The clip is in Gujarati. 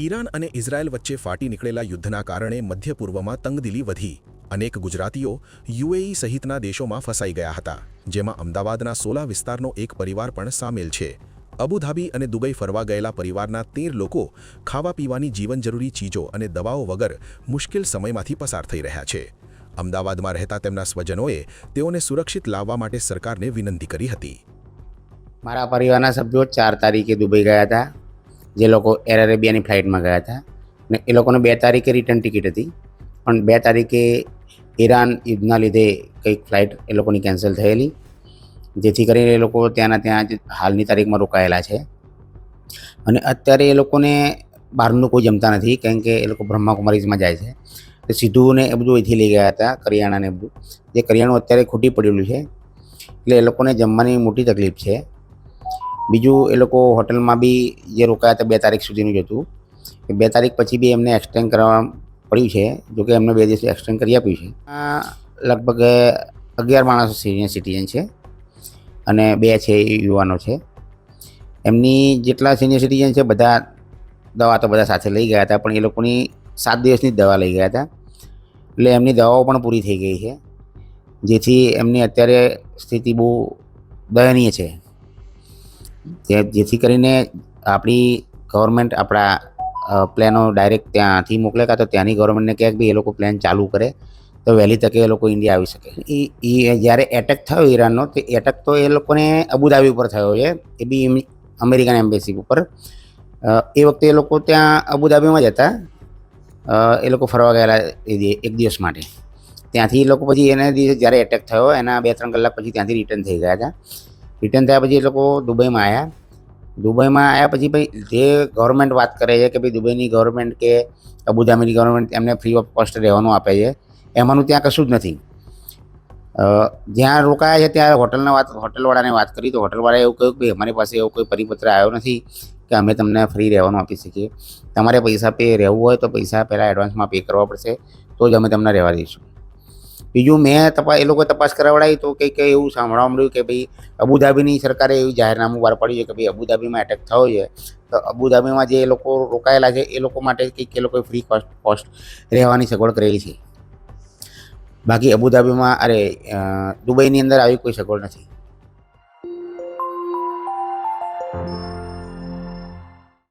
ઈરાન અને ઇઝરાયલ વચ્ચે ફાટી નીકળેલા યુદ્ધના કારણે મધ્ય પૂર્વમાં તંગદિલી વધી અનેક ગુજરાતીઓ યુએઈ સહિતના દેશોમાં ફસાઈ ગયા હતા, જેમાં અમદાવાદના સોલા વિસ્તારનો એક પરિવાર પણ સામેલ છે। અબુધાબી અને દુબઈ ફરવા ગયેલા પરિવારના 13 લોકો ખાવા પીવાની જીવનજરૂરી ચીજો અને દવાઓ વગર મુશ્કેલ સમયમાંથી પસાર થઈ રહ્યા છે। અમદાવાદમાં રહેતા તેમના સ્વજનોએ તેઓને સુરક્ષિત લાવવા માટે સરકારને વિનંતી કરી હતી। મારા પરિવારના સભ્યો 4 તારીખે દુબઈ ગયા હતા, જે લોકો એર અરેબિયાની ફ્લાઇટમાં ગયા હતા ને એ લોકોને 2 તારીખે રિટર્ન ટિકિટ હતી, પણ 2 તારીખે ઈરાન યુદ્ધના લીધે કંઈક ફ્લાઇટ એ લોકોની કેન્સલ થયેલી, જેથી કરીને એ લોકો ત્યાં જ હાલની તારીખમાં રોકાયેલા છે। અને અત્યારે એ લોકોને બહારનું કોઈ જમતા નથી, કારણ કે એ લોકો બ્રહ્માકુમારીઝમાં જાય છે, તો સીધું ને એ બધું અહીંથી લઈ ગયા હતા, કરિયાણાને બધું, જે કરિયાણું અત્યારે ખૂટી પડેલું છે, એટલે એ લોકોને જમવાની મોટી તકલીફ છે। બીજું, એ લોકો હોટલમાં બી જે રોકાયા હતા 2 તારીખ સુધીનું જ હતું, 2 તારીખ પછી બી એમને એક્સટેન્ડ કરવા પડ્યું છે, જોકે એમને 2 દિવસ એક્સટેન્ડ કરી આપ્યું છે। આ લગભગ 11 માણસો સિનિયર સિટીઝન છે અને 2 છે યુવાનો છે। એમની જેટલા સિનિયર સિટીઝન છે બધા દવા તો બધા સાથે લઈ ગયા હતા, પણ એ લોકોની 7 દિવસની જ દવા લઈ ગયા હતા, એટલે એમની દવાઓ પણ પૂરી થઈ ગઈ છે, જેથી એમની અત્યારે સ્થિતિ બહુ દયનીય છે। જેથી કરીને આપણી ગવર્મેન્ટ આપણા પ્લેનો ડાયરેક્ટ ત્યાંથી મોકલે, કાં તો ત્યાંની ગવર્મેન્ટને કહે કે ભાઈ એ લોકો પ્લેન ચાલુ કરે તો વહેલી તકે એ લોકો ઇન્ડિયા આવી શકે। એ જ્યારે એટેક થયો ઈરાનનો, તો એટેક તો એ લોકોને અબુધાબી ઉપર થયો છે, એ બી અમેરિકન એમ્બેસી ઉપર। એ વખતે એ લોકો ત્યાં અબુધાબીમાં જ હતા, એ લોકો ફરવા ગયેલા એક દિવસ માટે। ત્યાંથી એ લોકો પછી એના દિવસે જ્યારે એટેક થયો એના 2-3 કલાક પછી ત્યાંથી રિટર્ન થઈ ગયા હતા। રિટર્ન થયા પછી એ લોકો દુબઈમાં આવ્યા। દુબઈમાં આવ્યા પછી ભાઈ જે ગવર્મેન્ટ વાત કરે છે કે ભાઈ દુબઈની ગવર્મેન્ટ કે અબુધાબીની ગવર્મેન્ટ એમને ફ્રી ઓફ કોસ્ટ રહેવાનું આપે છે, એમાંનું ત્યાં કશું જ નથી। જ્યાં રોકાયા છે ત્યાં હોટલવાળાને વાત કરી, તો હોટલવાળાએ એવું કહ્યું કે અમારી પાસે એવો કોઈ પરિપત્ર આવ્યો નથી કે અમે તમને ફ્રી રહેવાનું આપી શકીએ, તમારે પૈસા રહેવું હોય તો પૈસા પહેલાં એડવાન્સમાં પે કરવા પડશે, તો જ અમે તમને રહેવા દઈશું। બીજું, એ લોકોએ તપાસ કરાવડાવી તો કંઈક એવું સાંભળવા મળ્યું કે ભાઈ અબુધાબીની સરકારે એવું જાહેરનામું બહાર પાડ્યું છે કે ભાઈ અબુધાબીમાં એટેક થયો છે, તો અબુધાબીમાં જે લોકો રોકાયેલા છે એ લોકો માટે કંઈક એ લોકોએ ફ્રી કોસ્ટ રહેવાની સગવડ કરેલી છે। બાકી દુબઈની અંદર આવી કોઈ સગવડ નથી।